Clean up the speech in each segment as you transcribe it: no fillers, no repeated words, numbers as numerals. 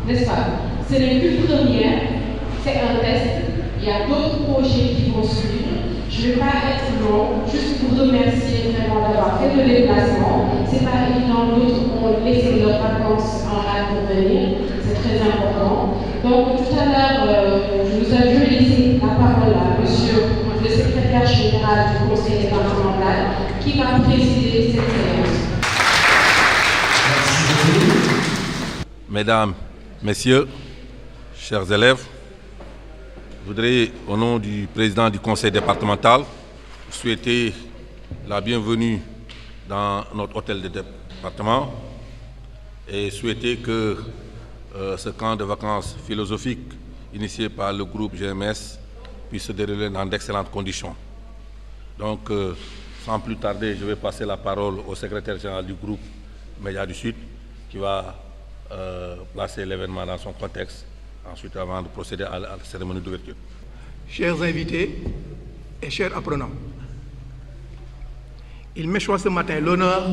n'est-ce pas? Ce n'est qu'une première, c'est un test. Il y a d'autres projets qui vont suivre. Je ne vais pas être long, juste pour remercier vraiment d'avoir fait le déplacement. Ce n'est pas évident, d'autres ont laissé leurs vacances en rade pour venir, c'est très important. Donc tout à l'heure, je vais laisser la parole à monsieur le secrétaire général du conseil départemental qui va présider cette séance. Mesdames, Messieurs, chers élèves, je voudrais, au nom du président du conseil départemental, souhaiter la bienvenue dans notre hôtel de département et souhaiter que ce camp de vacances philosophiques initié par le groupe GMS puisse se dérouler dans d'excellentes conditions. Donc, sans plus tarder, je vais passer la parole au secrétaire général du groupe Médias du Sud qui va placer l'événement dans son contexte, ensuite avant de procéder à la cérémonie d'ouverture. Chers invités et chers apprenants, il me choisit ce matin l'honneur,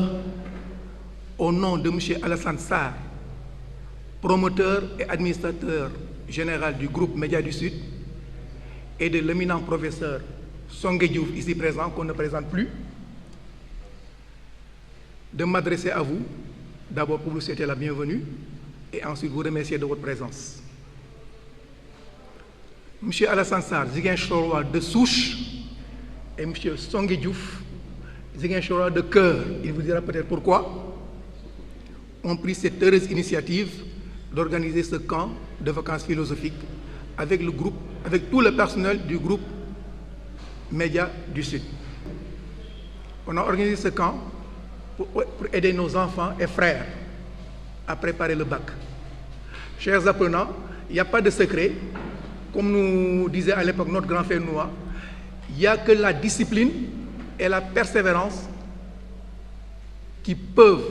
au nom de M. Alassane Sarr, promoteur et administrateur général du groupe Médias du Sud, et de l'éminent professeur Songué Diouf, ici présent, qu'on ne présente plus, de m'adresser à vous, d'abord pour vous souhaiter la bienvenue, et ensuite vous remercier de votre présence. M. Alassane Sarr, Ziguinchorois de souche, et M. Songué Diouf, Ziguinchorois de cœur, il vous dira peut-être pourquoi, ont pris cette heureuse initiative d'organiser ce camp de vacances philosophiques avec le groupe, avec tout le personnel du groupe Médias du Sud. On a organisé ce camp pour aider nos enfants et frères à préparer le bac. Chers apprenants, il n'y a pas de secret. Comme nous disait à l'époque notre grand frère Noah, il n'y a que la discipline et la persévérance qui peuvent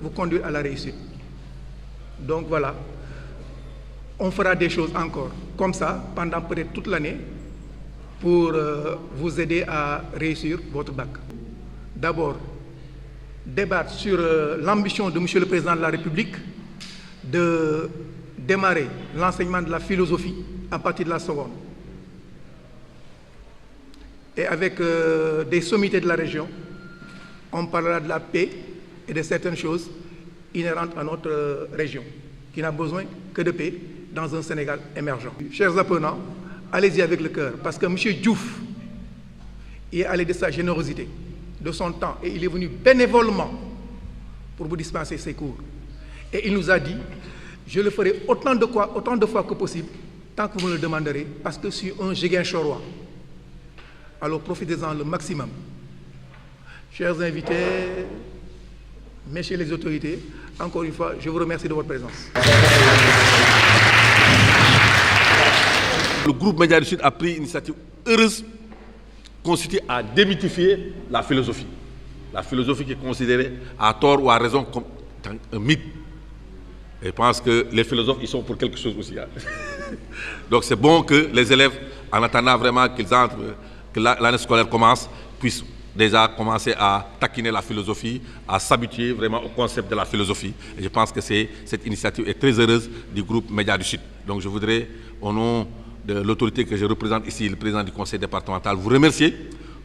vous conduire à la réussite. Donc voilà, on fera des choses encore comme ça pendant peut-être toute l'année pour vous aider à réussir votre bac. D'abord, débattre sur l'ambition de M. le Président de la République de démarrer l'enseignement de la philosophie à partir de la seconde. Et avec des sommités de la région, on parlera de la paix et de certaines choses inhérentes à notre région, qui n'a besoin que de paix dans un Sénégal émergent. Chers apprenants, allez-y avec le cœur, parce que M. Diouf est allé de sa générosité, de son temps, et il est venu bénévolement pour vous dispenser ses cours. Et il nous a dit, je le ferai autant de fois que possible, tant que vous me le demanderez, parce que je suis un Ziguinchorois. Alors profitez-en le maximum. Chers invités, messieurs les autorités, encore une fois, je vous remercie de votre présence. Le groupe Médias du Sud a pris une initiative heureuse constituée à démythifier la philosophie. La philosophie qui est considérée à tort ou à raison comme un mythe. Et je pense que les philosophes, ils sont pour quelque chose aussi. Hein. Donc c'est bon que les élèves, en attendant vraiment qu'ils entrent, que l'année scolaire commence, puissent déjà commencer à taquiner la philosophie, à s'habituer vraiment au concept de la philosophie. Et je pense que cette initiative est très heureuse du groupe Médias du Sud. Donc je voudrais, au nom de l'autorité que je représente ici, le président du conseil départemental, vous remercier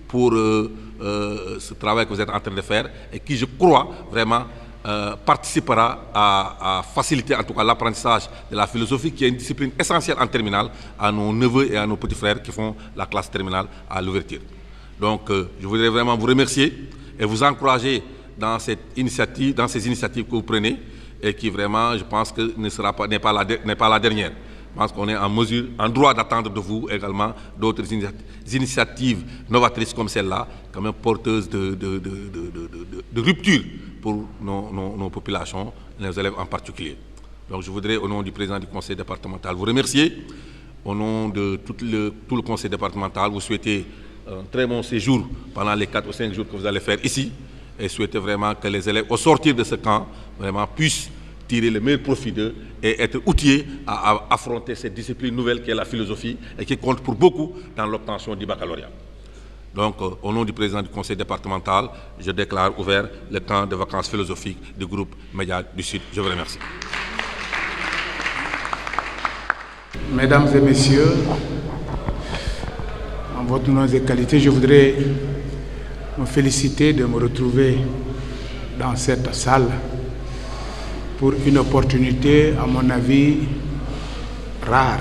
pour ce travail que vous êtes en train de faire et qui, je crois, vraiment participera à faciliter en tout cas l'apprentissage de la philosophie, qui est une discipline essentielle en terminale à nos neveux et à nos petits frères qui font la classe terminale à l'ouverture. Donc je voudrais vraiment vous remercier et vous encourager dans cette initiative, dans ces initiatives que vous prenez et qui vraiment, je pense que n'est pas la dernière. Je pense qu'on est en mesure, en droit d'attendre de vous également d'autres initiatives novatrices comme celle-là, quand même porteuses de rupture pour nos populations, nos élèves en particulier. Donc je voudrais, au nom du président du conseil départemental, vous remercier. Au nom de tout le conseil départemental, vous souhaiter un très bon séjour pendant les 4 ou 5 jours que vous allez faire ici et souhaiter vraiment que les élèves, au sortir de ce camp, vraiment puissent tirer le meilleur profit d'eux et être outillés à affronter cette discipline nouvelle qui est la philosophie et qui compte pour beaucoup dans l'obtention du baccalauréat. Donc, au nom du président du conseil départemental, je déclare ouvert le camp de vacances philosophiques du groupe Médias du Sud. Je vous remercie. Mesdames et messieurs, en votre nom et qualité, je voudrais me féliciter de me retrouver dans cette salle pour une opportunité, à mon avis, rare.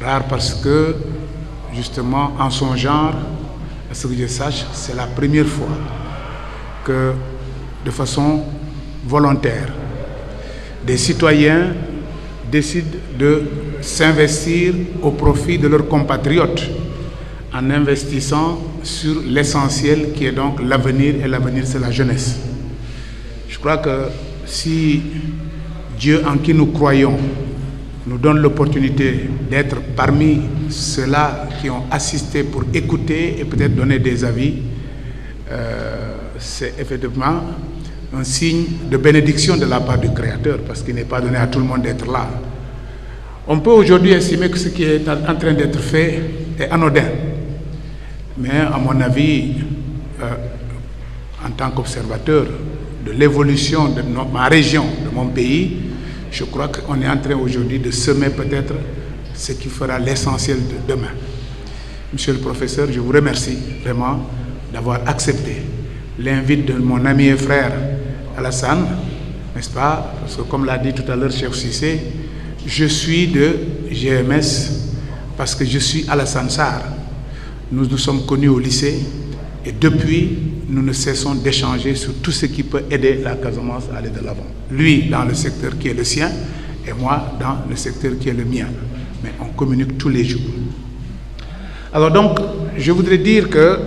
Rare parce que, justement, en son genre, à ce que je sache, c'est la première fois que, de façon volontaire, des citoyens décident de s'investir au profit de leurs compatriotes en investissant sur l'essentiel qui est donc l'avenir, et l'avenir c'est la jeunesse. Je crois que si Dieu en qui nous croyons nous donne l'opportunité d'être parmi ceux-là qui ont assisté pour écouter et peut-être donner des avis, c'est effectivement un signe de bénédiction de la part du Créateur, parce qu'il n'est pas donné à tout le monde d'être là. On peut aujourd'hui estimer que ce qui est en train d'être fait est anodin, mais à mon avis, en tant qu'observateur de l'évolution de ma région, de mon pays, je crois qu'on est en train aujourd'hui de semer peut-être ce qui fera l'essentiel de demain. Monsieur le professeur, je vous remercie vraiment d'avoir accepté l'invite de mon ami et frère Alassane, n'est-ce pas? Parce que comme l'a dit tout à l'heure Cheikh Cissé, je suis de GMS parce que je suis Alassane Sarr. Nous nous sommes connus au lycée et depuis, nous ne cessons d'échanger sur tout ce qui peut aider la Casamance à aller de l'avant. Lui dans le secteur qui est le sien et moi dans le secteur qui est le mien. Mais on communique tous les jours. Alors donc, je voudrais dire que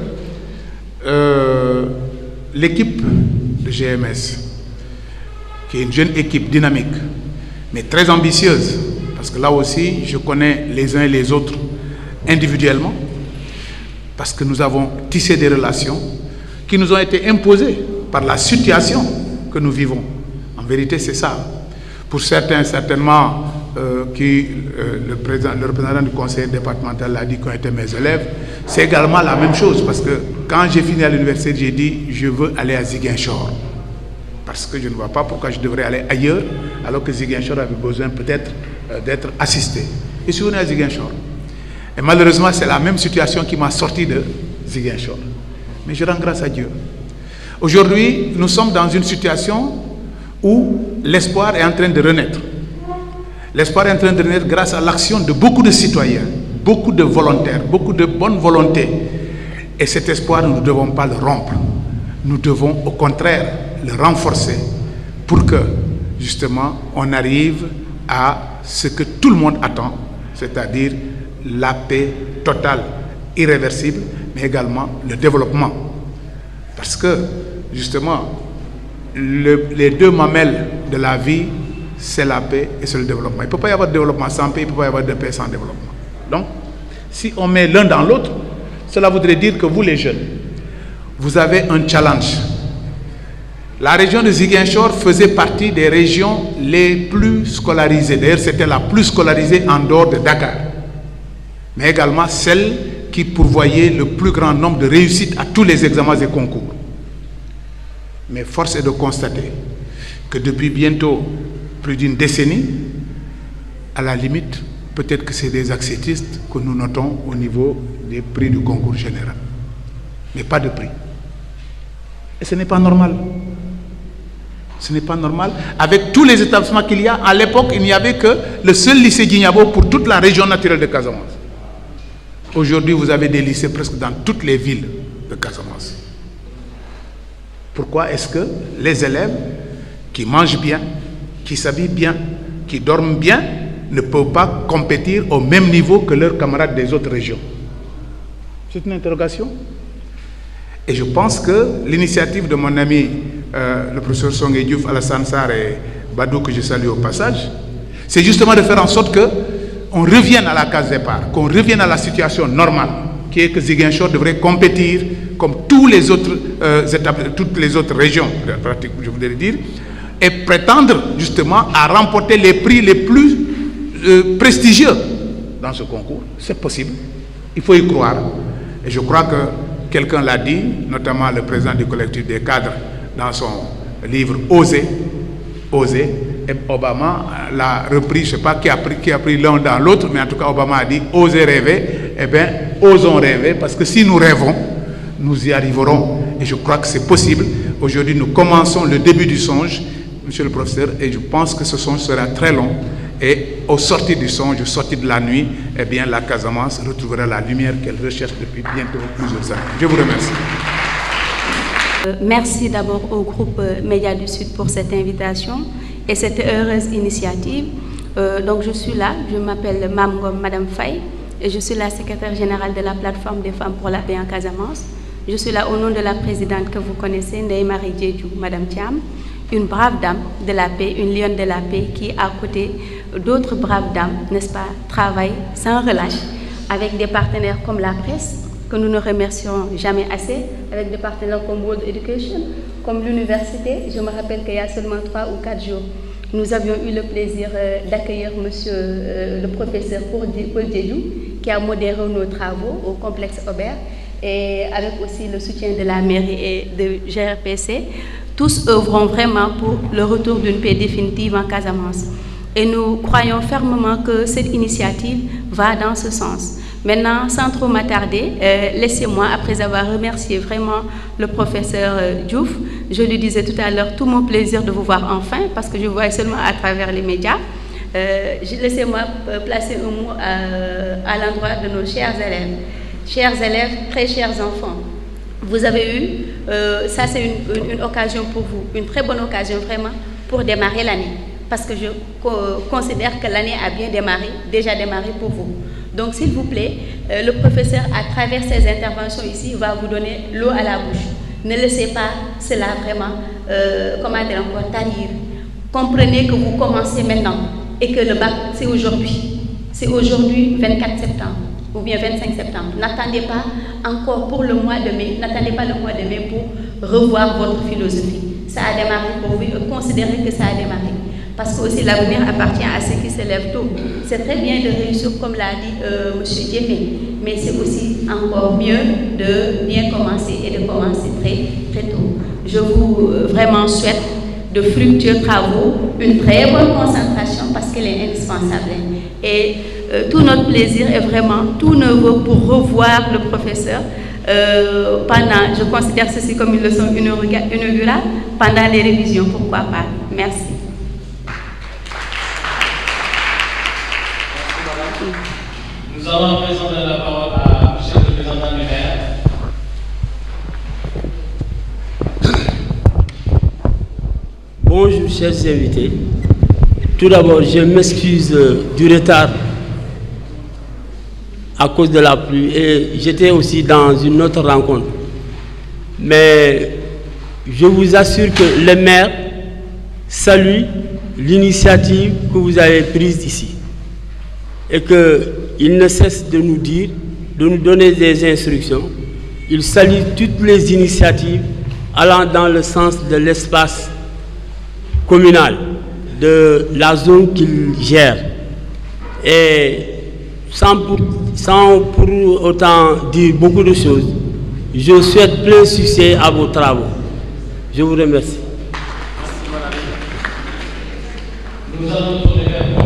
l'équipe de GMS, qui est une jeune équipe dynamique, mais très ambitieuse, parce que là aussi, je connais les uns et les autres individuellement, parce que nous avons tissé des relations qui nous ont été imposées par la situation que nous vivons. En vérité, c'est ça. Pour certains, certainement, le représentant du conseil départemental l'a dit, qui ont été mes élèves, c'est également la même chose, parce que quand j'ai fini à l'université, j'ai dit, je veux aller à Ziguinchor. Parce que je ne vois pas pourquoi je devrais aller ailleurs, alors que Ziguinchor avait besoin peut-être d'être assisté. Et je suis venu à Ziguinchor. Et malheureusement, c'est la même situation qui m'a sorti de Ziguinchor. Mais je rends grâce à Dieu. Aujourd'hui, nous sommes dans une situation où l'espoir est en train de renaître. L'espoir est en train de renaître grâce à l'action de beaucoup de citoyens, beaucoup de volontaires, beaucoup de bonne volonté. Et cet espoir, nous ne devons pas le rompre. Nous devons au contraire le renforcer pour que, justement, on arrive à ce que tout le monde attend, c'est-à-dire la paix totale, irréversible, mais également le développement. Parce que, justement, les deux mamelles de la vie, c'est la paix et c'est le développement. Il ne peut pas y avoir de développement sans paix, il ne peut pas y avoir de paix sans développement. Donc, si on met l'un dans l'autre, cela voudrait dire que vous, les jeunes, vous avez un challenge. La région de Ziguinchor faisait partie des régions les plus scolarisées. D'ailleurs, c'était la plus scolarisée en dehors de Dakar. Mais également celle qui pourvoyait le plus grand nombre de réussites à tous les examens et concours. Mais force est de constater que depuis bientôt plus d'une décennie, à la limite, peut-être que c'est des accétistes que nous notons au niveau des prix du concours général. Mais pas de prix. Et ce n'est pas normal. Ce n'est pas normal. Avec tous les établissements qu'il y a, à l'époque, il n'y avait que le seul lycée Djignabo pour toute la région naturelle de Casamance. Aujourd'hui, vous avez des lycées presque dans toutes les villes de Casamance. Pourquoi est-ce que les élèves qui mangent bien, qui s'habillent bien, qui dorment bien, ne peuvent pas compétir au même niveau que leurs camarades des autres régions? C'est une interrogation. Et je pense que l'initiative de mon ami, le professeur Songué Diouf, Alassane Sarr et Badou, que je salue au passage, c'est justement de faire en sorte qu'on revienne à la case départ, qu'on revienne à la situation normale, qui est que Ziguinchor devrait compétir comme tous les autres toutes les autres régions, je voudrais dire, et prétendre justement à remporter les prix les plus prestigieux dans ce concours. C'est possible, il faut y croire. Et je crois que quelqu'un l'a dit, notamment le président du collectif des cadres, dans son livre Oser, Obama l'a repris, je ne sais pas qui a pris l'un dans l'autre, mais en tout cas Obama a dit osez rêver. Eh bien, osons rêver, parce que si nous rêvons, nous y arriverons. Et je crois que c'est possible. Aujourd'hui, nous commençons le début du songe, monsieur le professeur, et je pense que ce songe sera très long. Et au sortir du songe, au sortir de la nuit, eh bien, la Casamance retrouvera la lumière qu'elle recherche depuis bientôt plusieurs années. Je vous remercie. Merci d'abord au groupe Médias du Sud pour cette invitation et cette heureuse initiative. Donc je suis là, je m'appelle Madame Faye et je suis la secrétaire générale de la plateforme des femmes pour la paix en Casamance. Je suis là au nom de la présidente que vous connaissez, Ndeye Marie Diédhiou, Madame Thiam, une brave dame de la paix, une lionne de la paix qui, à côté d'autres braves dames, n'est-ce pas, travaille sans relâche avec des partenaires comme la presse, que nous ne remercions jamais assez, avec des partenaires comme World Education, comme l'université. Je me rappelle qu'il y a seulement 3 ou 4 jours, nous avions eu le plaisir d'accueillir monsieur le professeur Paul Diédhiou, qui a modéré nos travaux au complexe Aubert, et avec aussi le soutien de la mairie et de GRPC. Tous œuvront vraiment pour le retour d'une paix définitive en Casamance. Et nous croyons fermement que cette initiative va dans ce sens. Maintenant, sans trop m'attarder, laissez-moi, après avoir remercié vraiment le professeur Diouf, je lui disais tout à l'heure tout mon plaisir de vous voir enfin, parce que je vous vois seulement à travers les médias. Laissez-moi placer un mot à l'endroit de nos chers élèves. Chers élèves, très chers enfants, vous avez eu, ça c'est une occasion pour vous, une très bonne occasion vraiment pour démarrer l'année. Parce que je considère que l'année a bien déjà démarré pour vous. Donc s'il vous plaît, le professeur à travers ses interventions ici va vous donner l'eau à la bouche. Ne laissez pas cela vraiment, comment dire encore, tarir. Comprenez que vous commencez maintenant et que le bac c'est aujourd'hui. C'est aujourd'hui 24 septembre ou bien 25 septembre. N'attendez pas encore pour le mois de mai, n'attendez pas le mois de mai pour revoir votre philosophie. Ça a démarré pour vous, considérez que ça a démarré. Parce que aussi l'avenir appartient à ceux qui se lèvent tôt. C'est très bien de réussir comme l'a dit M. Diémé, mais c'est aussi encore mieux de bien commencer et de commencer très tôt. Je vous vraiment souhaite de fructueux travaux, une très bonne concentration parce qu'elle est indispensable. Et tout notre plaisir est vraiment tout nouveau pour revoir le professeur pendant, je considère ceci comme une leçon inaugurale, pendant les révisions, pourquoi pas. Merci. Nous allons à présent donner la parole à M. le représentant du maire. Bonjour chers invités. Tout d'abord, je m'excuse du retard à cause de la pluie et j'étais aussi dans une autre rencontre. Mais je vous assure que le maire salue l'initiative que vous avez prise ici et qu'il ne cesse de nous dire, de nous donner des instructions. Il salue toutes les initiatives allant dans le sens de l'espace communal, de la zone qu'il gère. Et sans pour autant dire beaucoup de choses, je souhaite plein succès à vos travaux. Je vous remercie. Nous allons tourner vers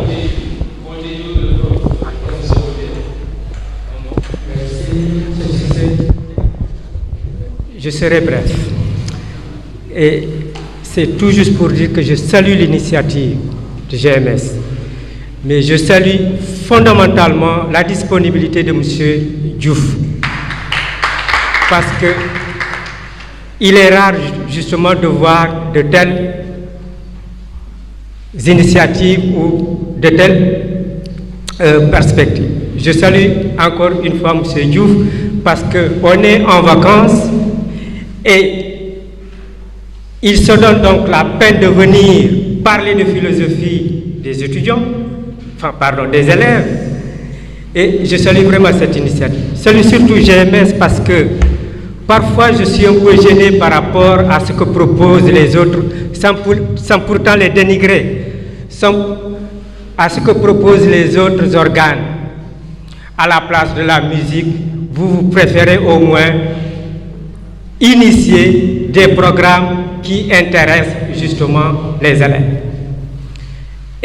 Je serai bref. Et c'est tout juste pour dire que je salue l'initiative de GMS. Mais je salue fondamentalement la disponibilité de M. Diouf. Parce que il est rare justement de voir de telles initiatives ou de telles perspectives. Je salue encore une fois M. Diouf parce qu'on est en vacances et il se donne donc la peine de venir parler de philosophie des étudiants, des élèves. Et je salue vraiment cette initiative. Je salue surtout GMS parce que parfois je suis un peu gêné par rapport à ce que proposent les autres, sans pourtant les dénigrer, à ce que proposent les autres organes. À la place de la musique, vous préférez au moins initier des programmes qui intéressent justement les élèves.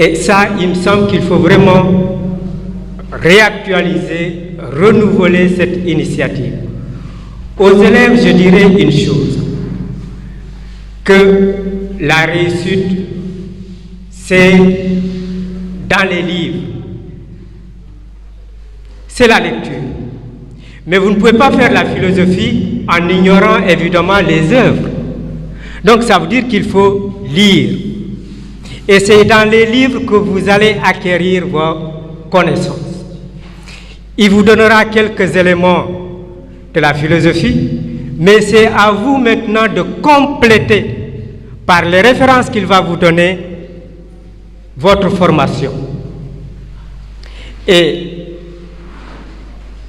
Et ça, il me semble qu'il faut vraiment réactualiser, renouveler cette initiative. Aux élèves, je dirais une chose, que la réussite, c'est dans les livres, c'est la lecture. Mais vous ne pouvez pas faire la philosophie en ignorant évidemment les œuvres. Donc ça veut dire qu'il faut lire. Et c'est dans les livres que vous allez acquérir vos connaissances. Il vous donnera quelques éléments de la philosophie, mais c'est à vous maintenant de compléter par les références qu'il va vous donner votre formation. Et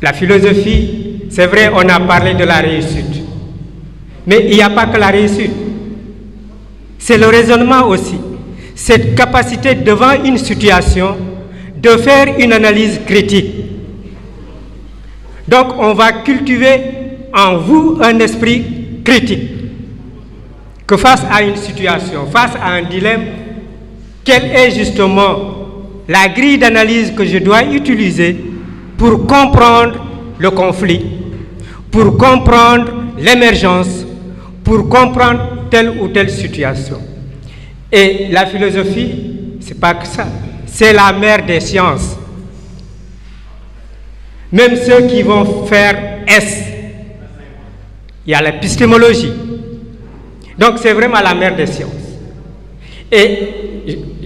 la philosophie, c'est vrai, on a parlé de la réussite, mais il n'y a pas que la réussite, c'est le raisonnement aussi, cette capacité devant une situation de faire une analyse critique. Donc on va cultiver en vous un esprit critique, que face à une situation, face à un dilemme, quelle est justement la grille d'analyse que je dois utiliser pour comprendre le conflit, pour comprendre l'émergence, pour comprendre telle ou telle situation. Et la philosophie, c'est pas que ça, c'est la mère des sciences. Même ceux qui vont faire S, il y a l'épistémologie. Donc c'est vraiment la mère des sciences. Et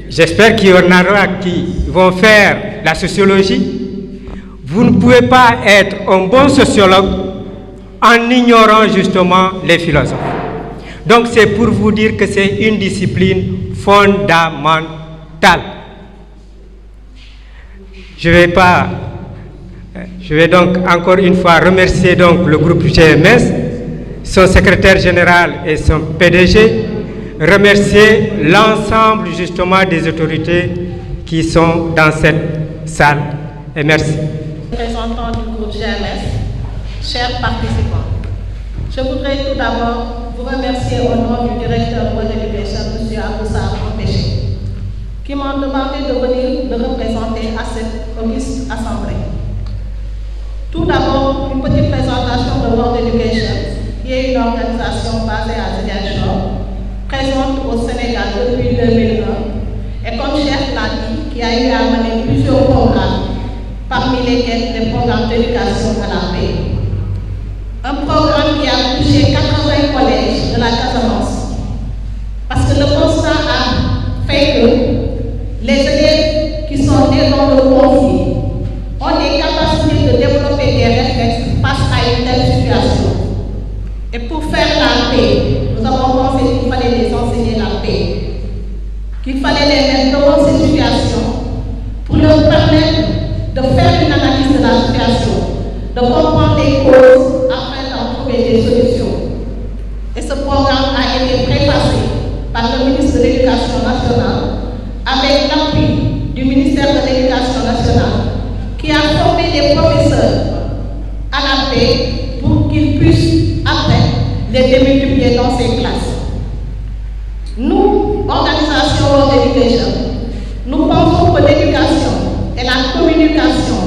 j'espère qu'il y en aura qui vont faire la sociologie. Vous ne pouvez pas être un bon sociologue en ignorant justement les philosophes. Donc c'est pour vous dire que c'est une discipline fondamentale. Je vais donc encore une fois remercier donc le groupe GMS, son secrétaire général et son PDG, remercier l'ensemble justement des autorités qui sont dans cette salle. Et merci. Représentants du groupe GMS, chers participants, je voudrais tout d'abord vous remercier au nom du directeur World Education, M. Aboussa Empêché, qui m'a demandé de venir le représenter à cette auguste assemblée. Tout d'abord, une petite présentation de World Education, qui est une organisation basée à Ziguinchor, présente au Sénégal depuis 2001, et comme Cheikh l'a dit, qui a eu à mener plusieurs programmes, parmi lesquels les programmes d'éducation à la paix. Un programme qui a touché 80 collèges de la Casamance. Parce que le constat a fait que les élèves qui sont nés dans le conflit ont des capacités de développer des réflexes face à une telle situation. Et pour faire la paix, nous avons pensé qu'il fallait les enseigner la paix, qu'il fallait les mettre devant ces situations pour leur permettre de faire une analyse de la situation, de comprendre les causes afin d'en trouver des solutions. Et ce programme a été préfacé par le ministre de l'Éducation nationale avec l'appui du ministère de l'Éducation nationale qui a formé des professeurs à la paix pour qu'ils puissent après les démultiplier dans ces classes. Nous, organisation World Education, nous pensons que l'éducation et la communication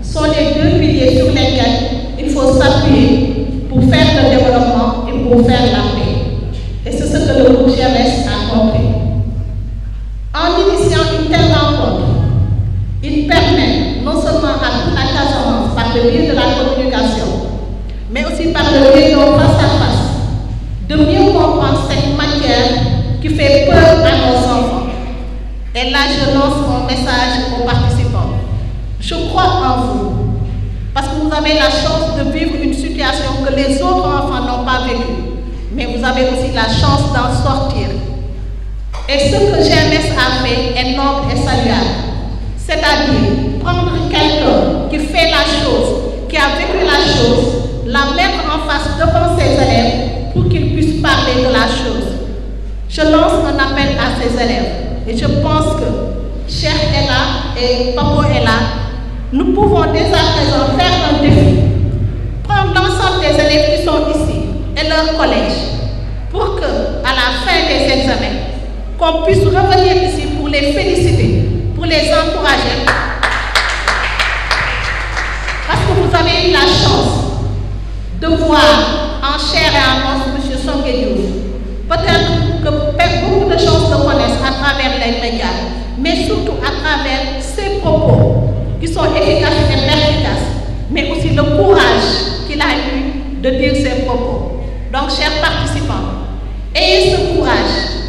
sont les deux piliers sur lesquels il faut s'appuyer pour faire le développement et pour faire la paix. Et c'est ce que le groupe GMS a compris. En initiant une telle rencontre, il permet non seulement à toute la Casamance par le biais de la communication, mais aussi par le biais de face à face, de mieux comprendre cette matière qui fait peur à nos enfants. Et là, je lance mon message aux participants. Je crois en vous, parce que vous avez la chance de vivre une situation que les autres enfants n'ont pas vécue, mais vous avez aussi la chance d'en sortir. Et ce que GMS a fait est noble et saluable, c'est-à-dire prendre quelqu'un qui fait la chose, qui a vécu la chose, la mettre en face devant ses élèves pour qu'ils puissent parler de la chose. Je lance un appel à ces élèves et je pense que Cheikh est là et Papo est là. Nous pouvons dès à présent faire un défi, prendre l'ensemble des élèves qui sont ici et leur collège pour que, à la fin des examens, qu'on puisse revenir ici pour les féliciter les encourager parce que vous avez eu la chance de voir en chair et en os M. Songué Diouf. Peut-être que beaucoup de gens le connaissent à travers les médias, mais surtout à travers ses propos qui sont efficaces et perspicaces, mais aussi le courage qu'il a eu de dire ses propos. Donc, chers participants, ayez ce courage